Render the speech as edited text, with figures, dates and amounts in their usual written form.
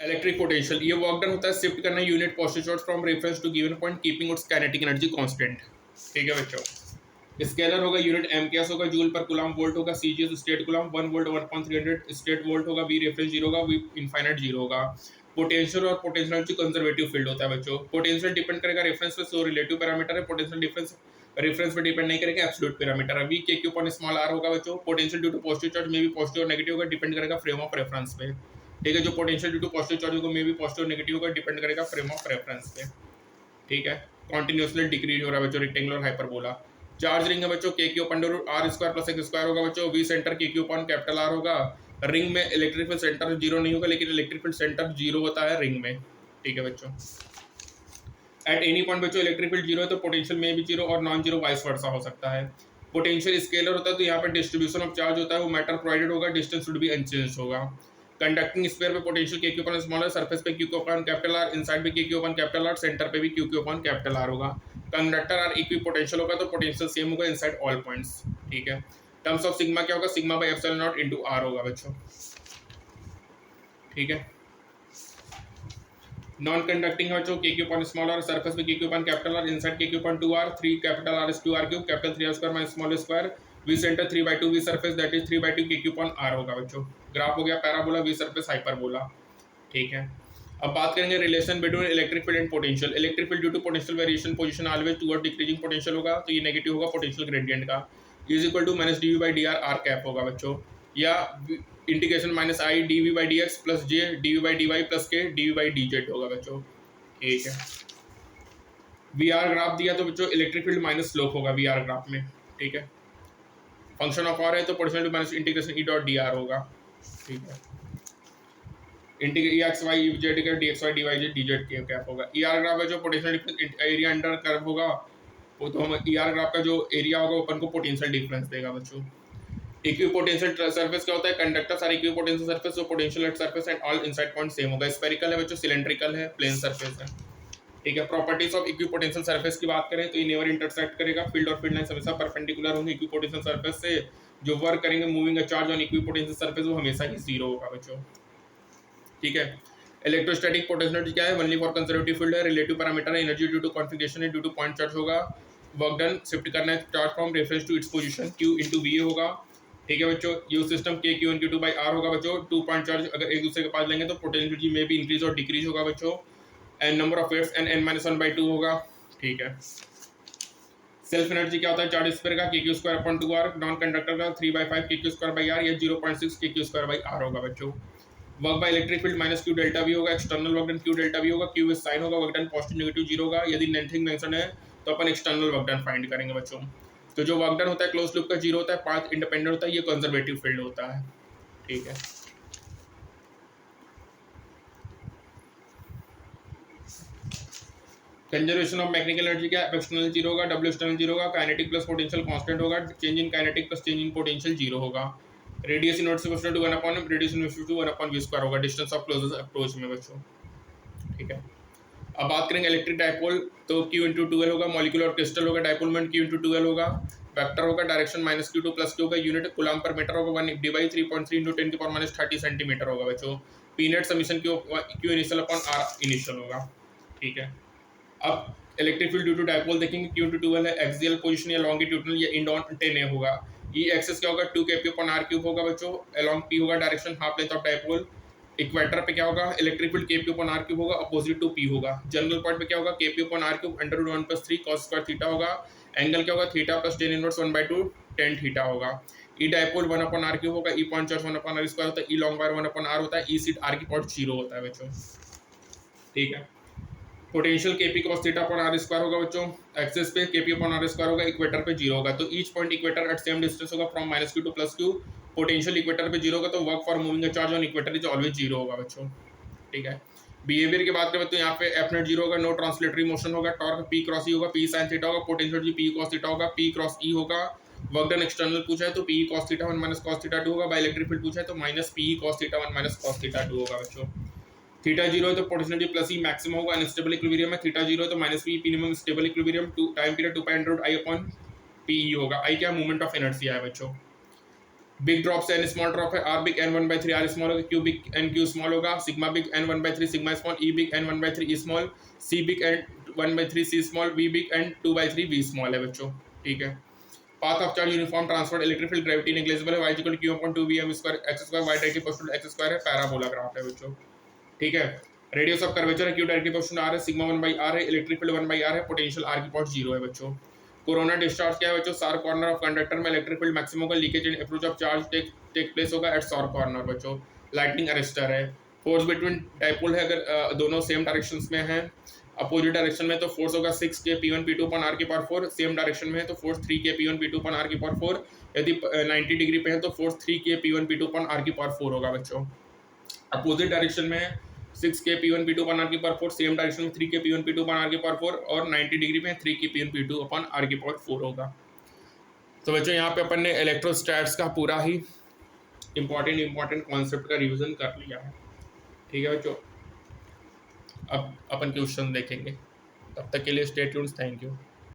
Electric potential, ये work done होता है शिफ्ट करना unit postage from reference to given point keeping its kinetic energy constant. ठीक है बच्चों, स्केलर होगा यूनिट एमकेएस होगा, जूल पर कूलम, वोल्ट होगा, CGS stat coulomb, 1 volt 1.300 stat volt होगा, वी रेफरेंस 0 होगा, वी इनफाइनाइट 0 होगा। पोटेंशियल और पोटेंशियल एनर्जी कंजर्वेटिव फील्ड होता है बच्चों। पोटेंशियल डिपेंड करेगा रेफरेंस पे, सो रिलेटिव पैरामीटर है। पोटेंशियल डिफरेंस रेफरेंस पे डिपेंड नहीं करेगा, एब्सोल्यूट पैरामीटर है। V K Q upon small R होगा बच्चों। Potential due to positive charge में भी पॉजिटिव और नेगेटिव होगा, डिपेंड करेगा फ्रेम ऑफ रेफरेंस पे। ठीक है, जो potential due to positive charge होगा में भी पॉजिटिव और नेगेटिव होगा, डिपेंड करेगा फ्रेम ऑफ रेफरेंस पे। ठीक है, कॉन्टिन्यूसली डिक्रीज हो रहा है बच्चों रेक्टेंगुलर हाइपरबोला। चार्ज रिंग है बच्चों, K Q upon R square plus X square होगा बच्चों। V centre K Q upon capital R होगा। रिंग में इलेक्ट्रिक फील्ड सेंटर जीरो नहीं होगा, लेकिन इलेक्ट्रिक फील्ड सेंटर जीरो होता है रिंग में। ठीक है बच्चों, एट एनी पॉइंट बच्चों इलेक्ट्रिक फील्ड जीरो है तो पोटेंशियल में भी जीरो और नॉन जीरो वाइस वर्सा हो सकता है। पोटेंशियल स्केलर होता है तो यहाँ पर डिस्ट्रीब्यूशन ऑफ चार्ज होता है वो मैटर प्रोवाइडेड होगा, डिस्टेंस शुड बी अनचेंज होगा। कंडक्टिंग स्फीयर पे potential K Q upon smaller, surface पे Q Q upon capital R, inside पे K Q upon capital R, centre पे भी Q Q upon capital R होगा। Conductor are equipotential होगा तो potential same होगा inside all points. ठीक है, टर्म्स ऑफ सिग्मा क्या होगा, sigma by epsilon naught into R होगा बच्चों। ठीक है, नॉन कंडक्टिंग बच्चों K Q upon small R, surface पे K Q upon capital R, inside K Q upon 2r, 3 capital R is 2r cube, capital 3r square minus small square, V centre 3/2 V surface that is 3/2 K Q upon are होगा बच्चों। Graph हो गया parabola, V surface hyperbola. ठीक है, अब बात करेंगे relation between electric field and potential. Electric field due to potential variation position always toward decreasing potential होगा, तो ये नेगेटिव होगा पोटेंशियल ग्रेडियंट का। Is equal to minus d V by d r, r cap होगा बच्चों, या integration minus i d V by d x plus j d V by d y plus k d V by d z होगा बच्चों। ठीक है, we R graph दिया तो बच्चों इलेक्ट्रिक फील्ड माइनस स्लोप होगा वी आर ग्राफ में। ठीक है, फंक्शन ऑफ आर है तो potential minus integration E dot D R होगा। ठीक है, इंटीग्रेट एक्स वाई जेड का D X Y D Y Z D Z K cap होगा। ई आर ग्राफ है जो पोटेंशियल एरिया अंडर कर्व होगा, वो तो हम ई आर ग्राफ का जो एरिया होगा अपन को पोटेंशियल डिफरेंस देगा बच्चों। इक्विपोटेंशियल सरफेस क्या होता है, conductors are equipotential surface, so potential at surface and all inside point same होगा। स्फेरिकल है बच्चों, सिलेंड्रिकल है, प्लेन सरफेस है। ठीक है, प्रॉपर्टीज ऑफ इक्विपोटेंशियल सरफेस की बात करें तो ये नेवर इंटरसेक्ट करेगा, फील्ड और फील्ड लाइंस हमेशा परपेंडिकुलर होंगे इक्विपोटेंशियल सरफेस से। जो वर्क करेंगे moving a charge on equipotential surface वो हमेशा ही जीरो होगा बच्चों। ठीक है, इलेक्ट्रोस्टैटिक पोटेंशियल क्या है, ओनली फॉर कंजर्वेटिव फील्ड है, रिलेटिव पैरामीटर है, एनर्जी ड्यू टू कॉन्फिगरेशन है, ड्यू टू पॉइंट चार्ज होगा, वर्क डन शिफ्ट करना है charge from reference to its position q into v होगा। ठीक है बच्चों, U system K Q N Q 2/r होगा बच्चों। 2 पॉइंट चार्ज अगर एक दूसरे के पास लेंगे तो पोटेंशियल में भी इंक्रीज और डिक्रीज होगा बच्चों। And number of fates N N minus 1/2 होगा। ठीक है, सेल्फ एनर्जी क्या होता है चार्ज स्फीयर का, के Q square upon 2r, non conductor का 3/5 के क्यू स्क्वायर बाई आर, या 0.6 के क्यू स्क्वायर बाई आर होगा बच्चों। Work by electric field minus q delta V होगा, external work done q delta V होगा, क्यू इज साइन होगा, work done positive negative zero होगा। यदि नथिंग मेंशन है तो अपन एक्सटर्नल वर्क डन फाइंड करेंगे बच्चों। तो जो वर्क डन होता है क्लोज लूप का जीरो होता है, पाथ इंडिपेंडेंट होता है, ये कंजर्वेटिव फील्ड होता है। ठीक है, कंजर्वेशन ऑफ मैकेनिकल एनर्जी क्या है, एक्सटर्नल जीरो होगा, डब्ल्यू एक्सटर्नल जीरो होगा, काइनेटिक प्लस पोटेंशियल कांस्टेंट होगा, change in kinetic plus change in potential zero होगा। Radius inverse equal to 1/, radius inverse to 1/v square होगा डिस्टेंस ऑफ क्लोजेस्ट अप्रोच में बच्चों। ठीक है, अब बात करेंगे इलेक्ट्रिक डायपोल तो q इंटू 2l होगा, मॉलिक्यूलर और क्रिस्टल होगा, डायपोल में q इंटू 2l होगा, वेक्टर होगा, डायरेक्शन -q2 प्लस q होगा, यूनिट कूलम पर मीटर होगा, 1 / 3.3 इंटू 10⁻30 सेंटीमीटर होगा बच्चों। P net summation q initial upon r initial होगा। ठीक है, अब electric field due to dipole देखेंगे, q इंटू 2l है, एक्सियल पोजीशन या लॉन्गिट्यूडनल या इंडोन 10 होगा। ई एक्सिस क्या होगा, 2kp अपॉन r क्यूब होगा बच्चों, अलोंग p होगा, direction half length of dipole. Equator पे क्या होगा, electric field kp upon r cube होगा, अपोजिट टू p होगा। जनरल पॉइंट पे क्या होगा, kp upon r cube √1 + 3 cos square theta होगा। एंगल क्या होगा, theta plus tan inverse 1/2 tan theta होगा। ई डायपोल 1 अपॉन r क्यूब होगा, ई point charge 1 upon r square होता है, ई लॉन्ग वायर 1 अपॉन r होता है, ई सीट r की पॉइंट 0 होता है बच्चों। ठीक है, potential kp cos theta upon r square होगा बच्चों, एक्सिस पे kp अपॉन r स्क्वायर होगा, इक्वेटर पे 0 होगा। तो each point equator at same distance होगा from -q to +q। Potential equator पे 0 होगा तो work for moving a charge on equator is always 0 होगा बच्चों। ठीक है, बिहेवियर की बात करें तो यहाँ पे एफ नेट 0 होगा, नो ट्रांसलेटरी मोशन होगा, टॉर्क p क्रॉस e होगा, p sin थीटा होगा, पोटेंशियल जी p cos थीटा होगा, p क्रॉस e होगा। वर्क डन एक्सटर्नल पूछा है तो p cos theta 1 - cos theta 2 होगा, बाय इलेक्ट्रिक फील्ड पूछा है तो -p cos theta 1 - cos theta 2 होगा बच्चों। थीटा 0 है तो पोटेंशियल प्लस ई मैक्सिमम होगा, अनस्टेबल इक्विलिब्रियम है। थीटा 0 है तो -p minimum stable equilibrium, time period 2π √I upon PE होगा। I क्या, मूवमेंट ऑफ इनर्शिया है बच्चों। बिग ड्रॉप से एन स्मॉल ड्रॉप है, R big N 1/3 R small होगा, Q big N Q small होगा, sigma big N 1/3 sigma small, E big N 1/3 E small, C big N 1/3 C small, V big N 2/3 V small है बच्चों। ठीक है। Path of charge uniform transfer electric field gravity negligible है, y equal to q upon 2vm square x square, y directly proportional x square है, parabola graph है बच्चों। ठीक है। रेडियस ऑफ कर्वेचर है q डायरेक्टली प्रोपोर्शनल r है, sigma 1/r है, electric field 1/r है, पोटेंशियल r की पावर 0 है बच्चों। कोरोना डिस्चार्ज क्या है बच्चों? सार कॉर्नर ऑफ कंडक्टर में इलेक्ट्रिक फील्ड मैक्सिमम का leakage and approach of charge take place होगा एट सार कॉर्नर बच्चों। लाइटनिंग अरेस्टर है। फोर्स बिटवीन डाइपोल है, अगर दोनों सेम डायरेक्शंस में है, अपोजिट डायरेक्शन में तो फोर्स होगा 6k p1 p2 upon r की पावर 4, सेम डायरेक्शन में है तो force 3k p1 p2 upon r की पावर 4, यदि 90 डिग्री पे है तो force 3k p1 p2 upon r की पावर 4 होगा बच्चों। अपोजिट डायरेक्शन में 6k p1 p2 upon r की पावर 4, सेम डायरेक्शन में 3k p1 p2 upon r की पावर 4 और 90 डिग्री में 3k p1 p2 upon r की पावर 4 होगा। तो बच्चों यहाँ पे अपन ने इलेक्ट्रोस्टैट्स का पूरा ही इम्पॉर्टेंट कॉन्सेप्ट का रिविजन कर लिया है। ठीक है बच्चों, अब अपन क्वेश्चन देखेंगे, तब तक के लिए स्टे ट्यून्ड, थैंक यू।